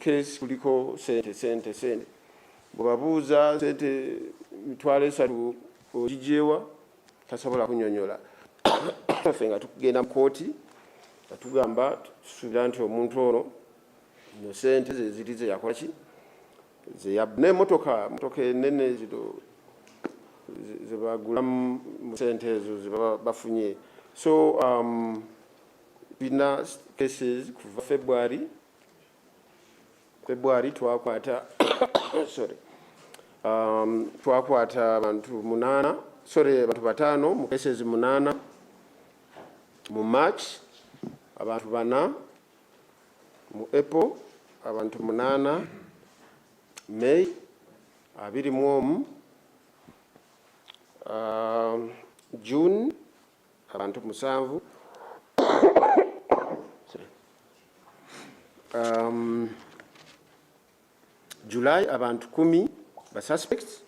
case kuliko sente. Bwebabuuza sente mitwalo 3 ogijeewa tasobola kunnyonnyola. Ffe nga tugenda mu kooti nga tugamba tusuubira nti omuntu ono no sente ze ziri ze yakola ki n'emmotoka ennene zino ze bagula mu sente ezo ze bafunye. So tulina cases kuva February twakwata twakwata abantu 5 mu cases 8 mu March, abantu 4 mu April, abantu 8 May, 21 June, abantu 7 July, abantu 10 ba suspects.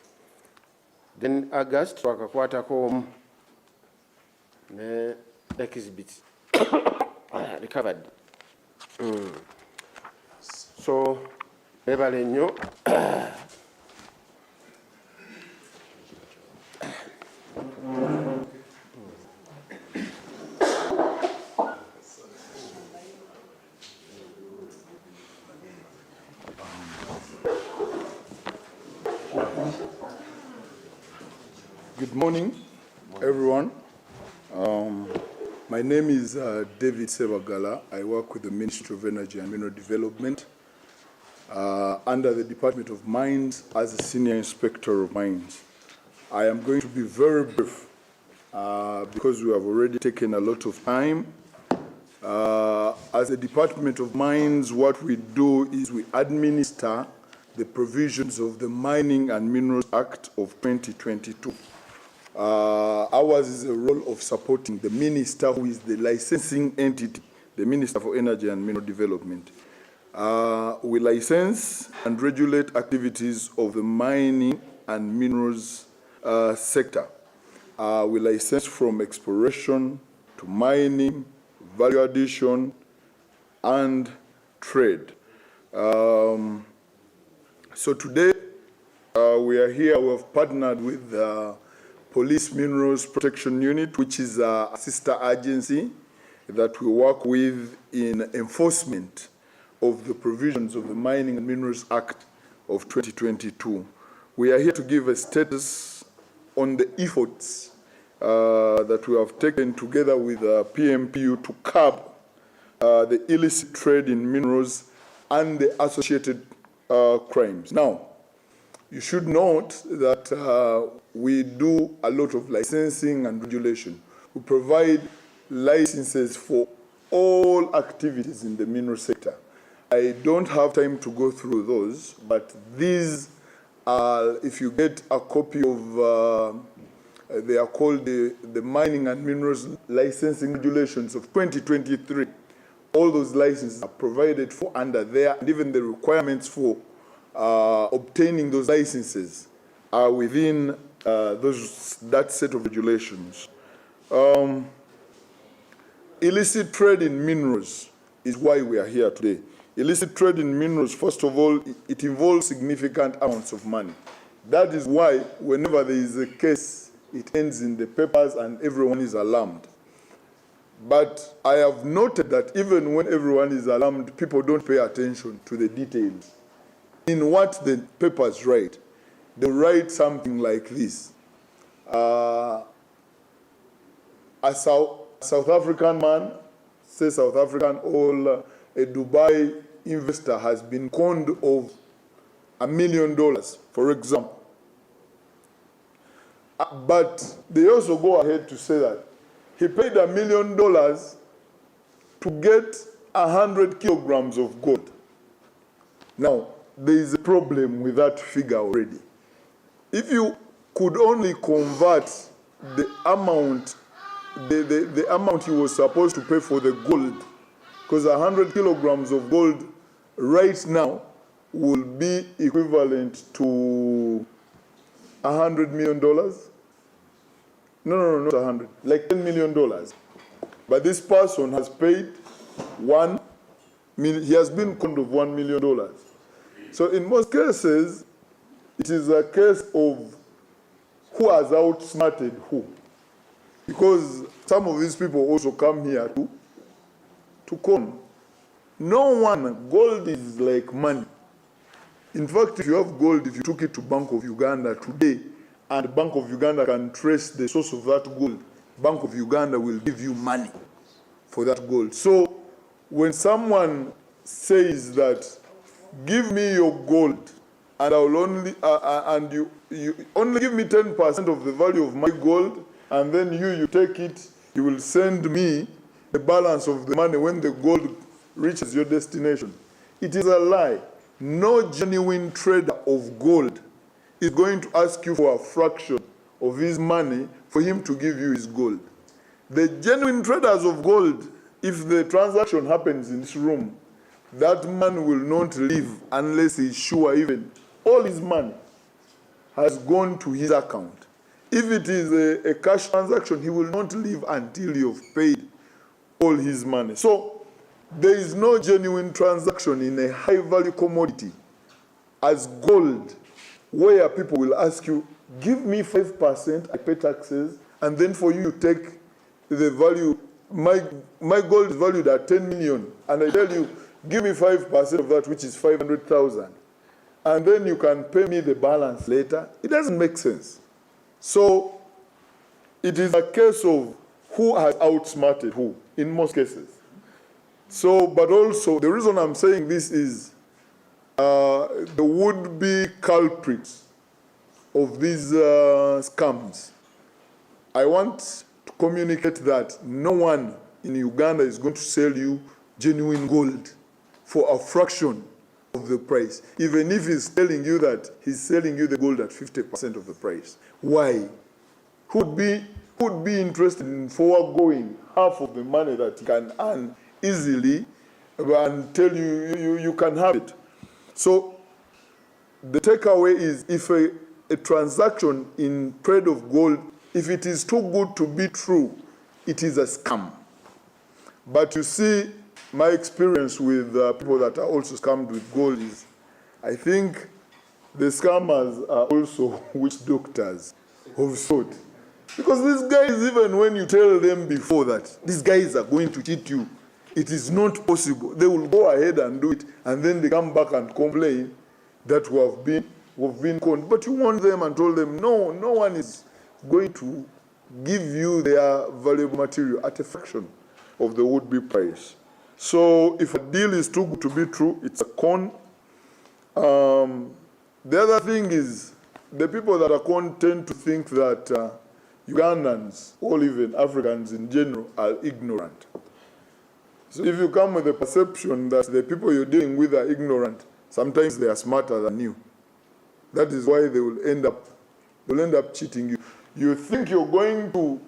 Then August twakakwatako ne exhibits recovered. So ebale nnyo. Good morning, everyone. My name is David Sebagala. I work with the Ministry of Energy and Mineral Development under the Department of Mines as a Senior Inspector of Mines. I am going to be very brief because we have already taken a lot of time. As a Department of Mines, what we do is we administer the provisions of the Mining and Minerals Act of 2022. Ours is a role of supporting the minister who is the licensing entity, the Minister for Energy and Mineral Development. We license and regulate activities of the mining and minerals sector. We license from exploration to mining, value addition, and trade. So today, we are here, we have partnered with the Police Minerals Protection Unit, which is a sister agency that we work with in enforcement of the provisions of the Mining and Minerals Act of 2022. We are here to give a status on the efforts that we have taken together with PMPU to curb the illicit trade in minerals and the associated crimes. Now, you should note that we do a lot of licensing and regulation. We provide licenses for all activities in the mineral sector. I don't have time to go through those, but these are, if you get a copy of, they are called the Mining and Minerals Licensing Regulations of 2023. All those licenses are provided for under there, and even the requirements for obtaining those licenses are within that set of regulations. Illicit trade in minerals is why we are here today. Illicit trade in minerals, first of all, it involves significant amounts of money. That is why whenever there is a case, it ends in the papers and everyone is alarmed. But I have noted that even when everyone is alarmed, people don't pay attention to the details. In what the papers write, they write something like this. A South African man, say South African, or a Dubai investor has been conned of $1 million, for example. But they also go ahead to say that he paid $1 million to get 100 kilograms of gold. Now, there is a problem with that figure already. If you could only convert the amount, the amount he was supposed to pay for the gold, because 100 kilograms of gold right now will be equivalent to $100 million. No, not 100, like $10 million. But this person has paid $1 he has been conned of $1 million. So in most cases, it is a case of who has outsmarted who. Because some of these people also come here to con. No one, gold is like money. In fact, if you have gold, if you took it to Bank of Uganda today, and Bank of Uganda can trace the source of that gold, Bank of Uganda will give you money for that gold. So when someone says that, give me your gold, and I will only, and you only give me 10% of the value of my gold, and then you take it, you will send me the balance of the money when the gold reaches your destination. It is a lie. No genuine trader of gold is going to ask you for a fraction of his money for him to give you his gold. The genuine traders of gold, if the transaction happens in this room, that man will not leave unless he's sure even all his money has gone to his account. If it is a cash transaction, he will not leave until you've paid all his money. So there is no genuine transaction in a high-value commodity as gold, where people will ask you, give me 5%, I pay taxes, and then for you to take the value, my gold is valued at 10 million, and I tell you, give me 5% of that, which is 500,000, and then you can pay me the balance later. It doesn't make sense. So it is a case of who has outsmarted who, in most cases. So, but also, the reason I'm saying this is the would-be culprits of these scams. I want to communicate that no one in Uganda is going to sell you genuine gold for a fraction of the price, even if he's telling you that he's selling you the gold at 50% of the price. Why? Who would be interested in foregoing half of the money that he can earn easily and tell you you can have it? So the takeaway is, if a transaction in trade of gold, if it is too good to be true, it is a scam. But you see, my experience with people that are also scammed with gold is, I think the scammers are also witch doctors of sort. Because these guys, even when you tell them before that these guys are going to cheat you, it is not possible, they will go ahead and do it, and then they come back and complain that we've been conned. But you warned them and told them, no one is going to give you their valuable material at a fraction of the would-be price. So if a deal is too good to be true, it's a con. The other thing is, the people that are con tend to think that Ugandans, or even Africans in general, are ignorant. So if you come with the perception that the people you're dealing with are ignorant, sometimes they are smarter than you. That is why they will end up cheating you. You think you're going to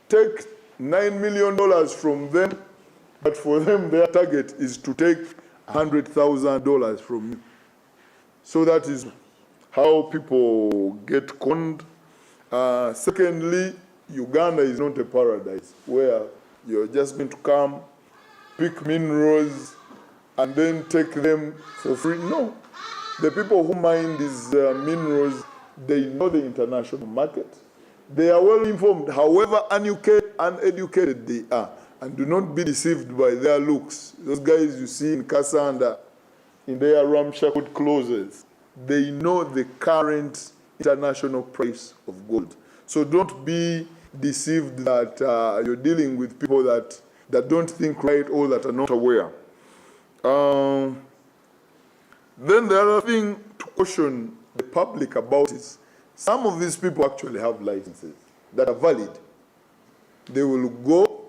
take $9 million from them, but for them their target is to take $100,000 from you. So that is how people get conned. Secondly, Uganda is not a paradise where you're just going to come, pick minerals, and then take them for free. No. The people who mine these minerals, they know the international market. They are well informed, however uneducated they are. And do not be deceived by their looks. Those guys you see in Kasanda, in their ramshackle clothes, they know the current international price of gold. So don't be deceived that you're dealing with people that don't think right or that are not aware. Then the other thing to caution the public about is, some of these people actually have licenses that are valid. They will go,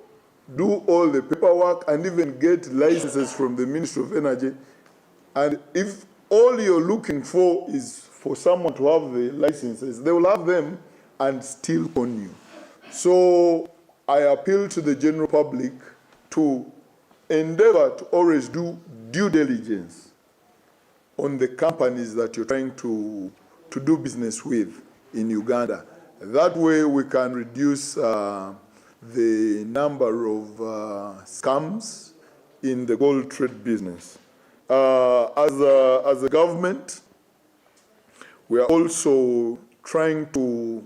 do all the paperwork, and even get licenses from the Ministry of Energy. And if all you're looking for is for someone to have the licenses, they will have them and still con you. So I appeal to the general public to endeavor to always do due diligence on the companies that you're trying to do business with in Uganda. That way we can reduce the number of scams in the gold trade business. As a government, we are also trying to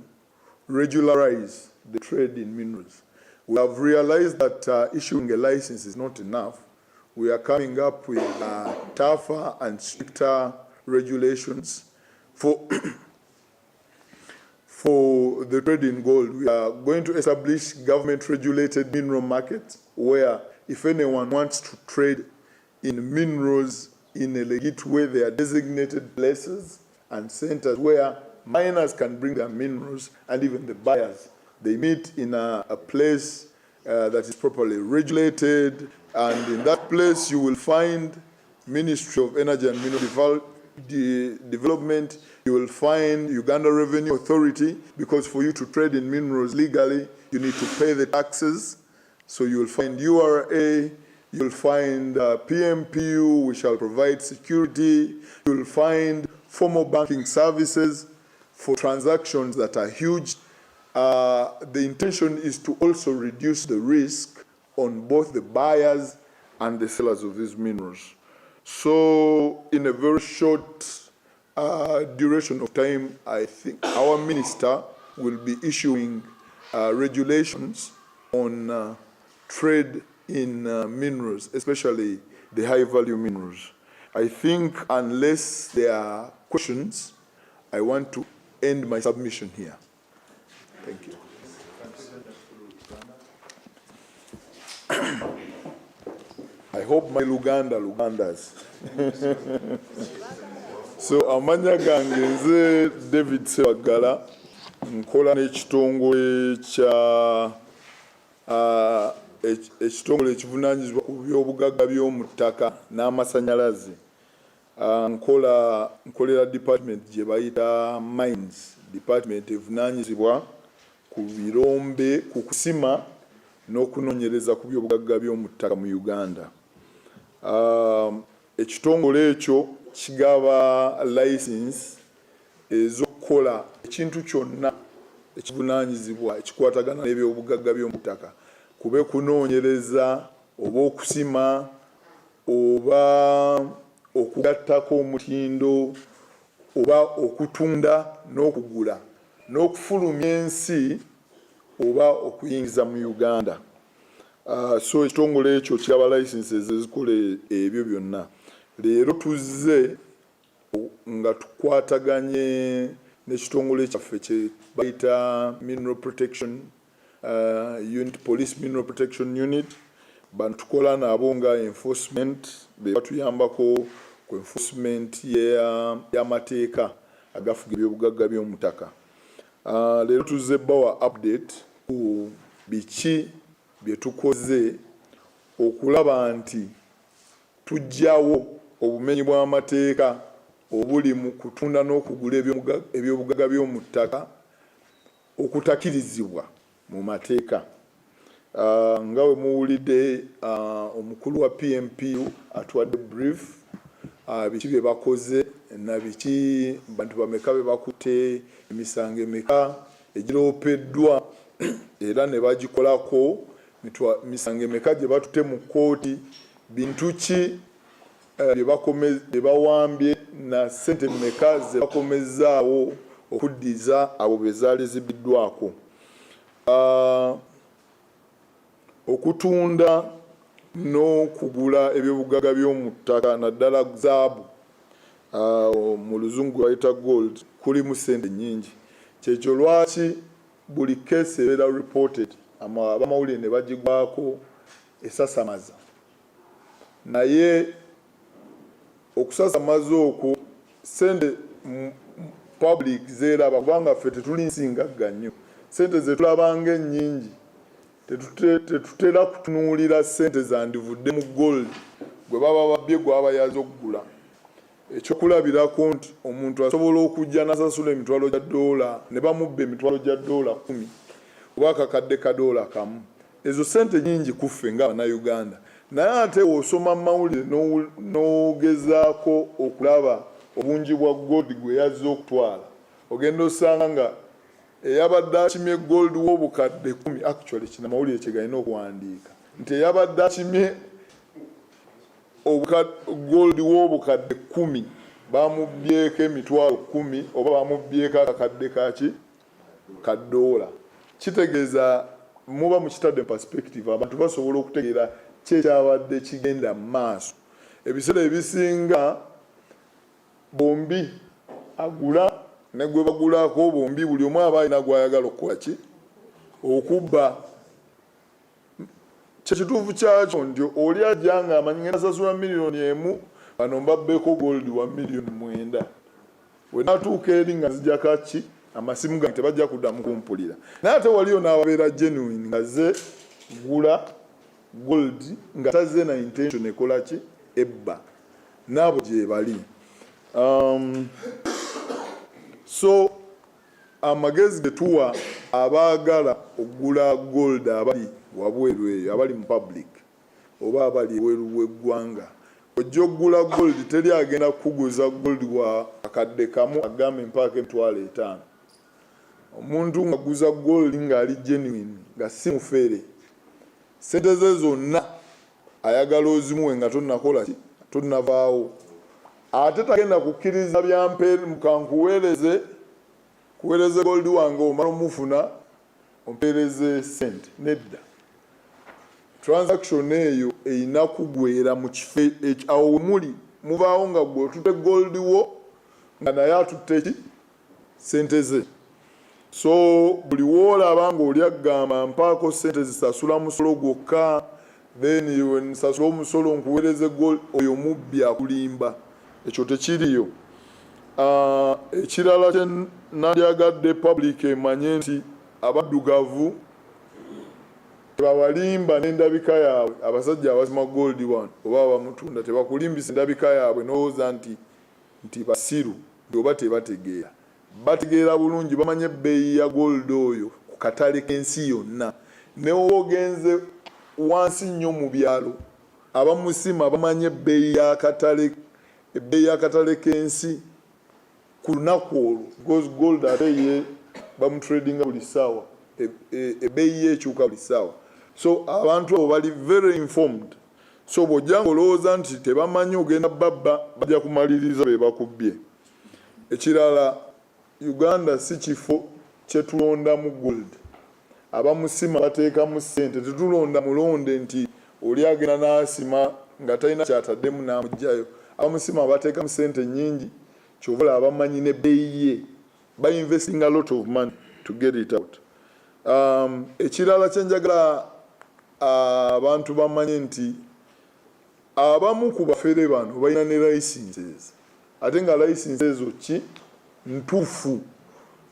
regularize the trade in minerals. We have realized that issuing a license is not enough. We are coming up with tougher and stricter regulations for for the trade in gold. We are going to establish government-regulated mineral markets where if anyone wants to trade in minerals in a legit way, there are designated places and centers where miners can bring their minerals, and even the buyers. They meet in a place that is properly regulated, and in that place you will find Ministry of Energy and Mineral Development, you will find Uganda Revenue Authority, because for you to trade in minerals legally, you need to pay the taxes. So you will find URA, you will find PMPU, which shall provide security. You will find formal banking services for transactions that are huge. The intention is to also reduce the risk on both the buyers and the sellers of these minerals. So in a very short duration of time, I think our minister will be issuing regulations on trade in minerals, especially the high-value minerals. I think unless there are questions, I want to end my submission here. Thank you. I hope my Lugandas. So amanya gange nze David Sewagala nkola n'ekitongole kya ekitongole ekivunaanyizibwa ku byobugagga by'omu ttaka n'amasannyalaze. Nkolera department gye bayita mines, department evunaanyizibwa ku birombe, ku kusima n'okunoonyereza ku byobugagga by'omu ttaka mu Uganda. Ekitongole ekyo kigaba license ez'okukola ekintu kyonna ekivunaanyizibwa ekikwatagana n'ebyobugagga by'omu ttaka, kube kunoonyereza oba okusima oba okugattako omutindo oba okutunda n'okugula n'okufulumya ensi oba okuyingiza mu Uganda. So ekitongole ekyo kyaba licenses ezikola ebyo byonna. Leero tuzze nga tukwataganye n'ekitongole kyaffe kye bayita Mineral Protection Unit, Police Mineral Protection Unit. Bano tukola nabo nga enforcement, be batuyambako ku enforcement y'amateeka agafuga ebyobugagga by'omu ttaka. Leero tuzze bawa update ku biki bye tukoze okulaba nti tujjawo obumenyi bw'amateeka obuli mu kutunda n'okugula ebyobugagga by'omu ttaka okutakirizibwa mu mateeka. Nga we muwulidde omukulu wa PMPU atuwadde brief biki bye bakoze na biki bantu bameka be bakutte, emisango emeka egiroopeddwa era ne bagikolako, misango emeka gye batutte mu kkooti, bintu ki bye bawambye na ssente mmeka ze bakomezzaawo okuddiza abo be zaali zibiddwako. Okutunda n'okugula ebyobugagga by'omu ttaka naddala zaabu mu luzungu bayita gold kulimu ssente nnyingi. Kyekyo lwaki buli keesi ebeera reported abamawulire ne bagigwako esasamaza, naye okusasamaza okwo ssente public zeeraba kubanga ffe tetuli nsingagga nnyo. Ssente ze tulabanga ennyingi, tetutera kutunuulira ssente zandivudde mu gold gwe baba babbye gwaba yaza okugula. Ekyokulabirako nti omuntu asobola okujja n'asasula emitwalo gya $, ne bamubba emitwalo gya $10 oba akakadde ka $1 kamu. Ezo ssente nnyingi kuffe ng'Abannayuganda, naye ate osoma mu mawulire n'ogezaako okulaba obungi bwa gold gwe yazze okutwala, ogenda osanga nga eyabadde akimye gold w'obukadde 10, actually kino amawulire kye galina okuwandiika nti eyabadde akimye gold w'obukadde 10 bamubyeko emitwalo 10 oba bamubyeko akakadde kaki ka $. Kitegeeza muba mukitadde perspective abantu basobola okutegeera kyekyabadde kigenda mu maaso. Ebiseera ebisinga bombi agula ne gwe bagulako bombi buli omu aba alina gwayagala okukola ki okubba. Kyekituufu kyakyo nti oli ajja nga amanyi ngenda sasula $1,000,000 bano mbabbeko gold wa $9,000,000 we natuuka eri nga nzija kaki amasimu gange tebajja kuddamu kumpulira. Naye ate waliyo n'ababeera genuine nga ze gula gold nga tazze na intention ekola ki ebba, naabo gye bali. So amagezi getuwa abaagala okugula gold abali wabweru eyo abali mu public oba abali weru w'eggwanga, ojja okugula gold teri agenda kukuguza gold wa akadde kamu agambe mpaaka $5,000. Omuntu ngaguza gold ng'ali genuine nga si mufere, sente ze zonna ayagala ozimuwe nga tonnakola ki tonnavaawo. Ate tagenda kukkiriza byampeere mukankuweereze kuweereze gold wange omala omufuna ompeereze sente. Nedda, transaction eyo eyina kugwera mu kifo awo muli mubaawo nga gwe otute gold wo nga naye atutte ki sente ze. So buli woolaba nga oli agamba mpaako sente zisasula musolo gwokka then iwe nsasula omusolo nkuweereze gold, oyo mubbi akulimba. Ekyo tekiriyo. Ekirala kye nandyagadde public emanye nti abaddugavu tebabalimba n'endabika yaabwe. Abasajja abazima gold wano oba abamutunda tebakulimbisa endabika yaabwe n'olowooza nti basiru oba tebategeera. Bategeera bulungi, bamanye ebbeeyi ya gold oyo ku katale k'ensi yonna. Ne woba ogenze wansi nnyo mu byalo abamusima bamanye ebbeeyi y'akatale k'ensi ku lunaku olwo, because gold ate ye bamutradinga buli ssaawa, ebbeeyi yeekyuka buli ssaawa. So abantu abo bali very informed. So bw'ojja ng'olowooza nti tebamanyi ogenda babba, bajja kumaliriza be bakubbye. Ekirala, Uganda si kifo kye tulondamu gold. Abamusima bateekamu ssente, tetulonda mulonde nti oli agenda n'asima nga talina kyataddemu n'amugjayo. Abamusima bateekamu ssente nnyingi, ky'obola abamanyi n'ebbeeyi ye. Ba-investing a lot of money to get it out. Ekirala kye njagala abantu bamanye nti abamu ku bafere bano balina ne licenses. Ate nga licenses ki ntuufu,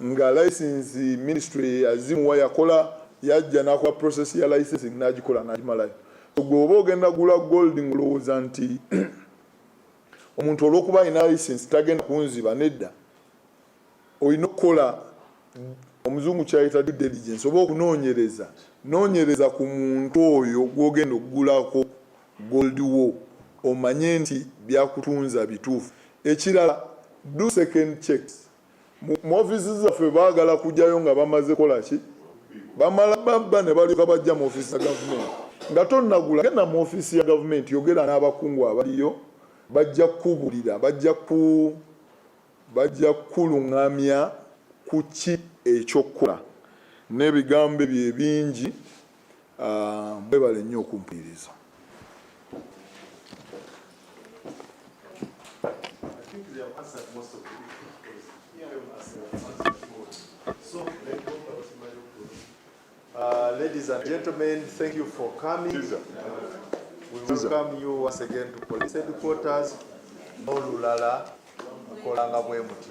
nga license ministry azimuwa yakola yajja n'akola process ya licensing n'agikola n'agimalayo. Gwe oba ogenda gula gold ng'olowooza nti omuntu olw'okuba alina license tagenda kunziba, nedda. Olina okukola omuzungu kyayita due diligence oba okunoonyereza. Noonyereza ku muntu oyo gw'ogenda okugulako gold wo omanye nti byakutunza bituufu. Ekirala, do second checks. Mu offices zaffe baagala kujjayo nga bamaze kola ki? Bamala babba ne balyoka bajja mu office ya government. Nga tonnagula genda mu office ya government yogera n'abakungu abaliyo, bajja kukubulira, bajja kuluŋŋamya ku ki ekyokukola. N'ebigambo bye bingi, mwebale nnyo okumpuliriza. Ladies and gentlemen, thank you for coming. We welcome you once again to police headquarters. Olulala kolanga bwe muti.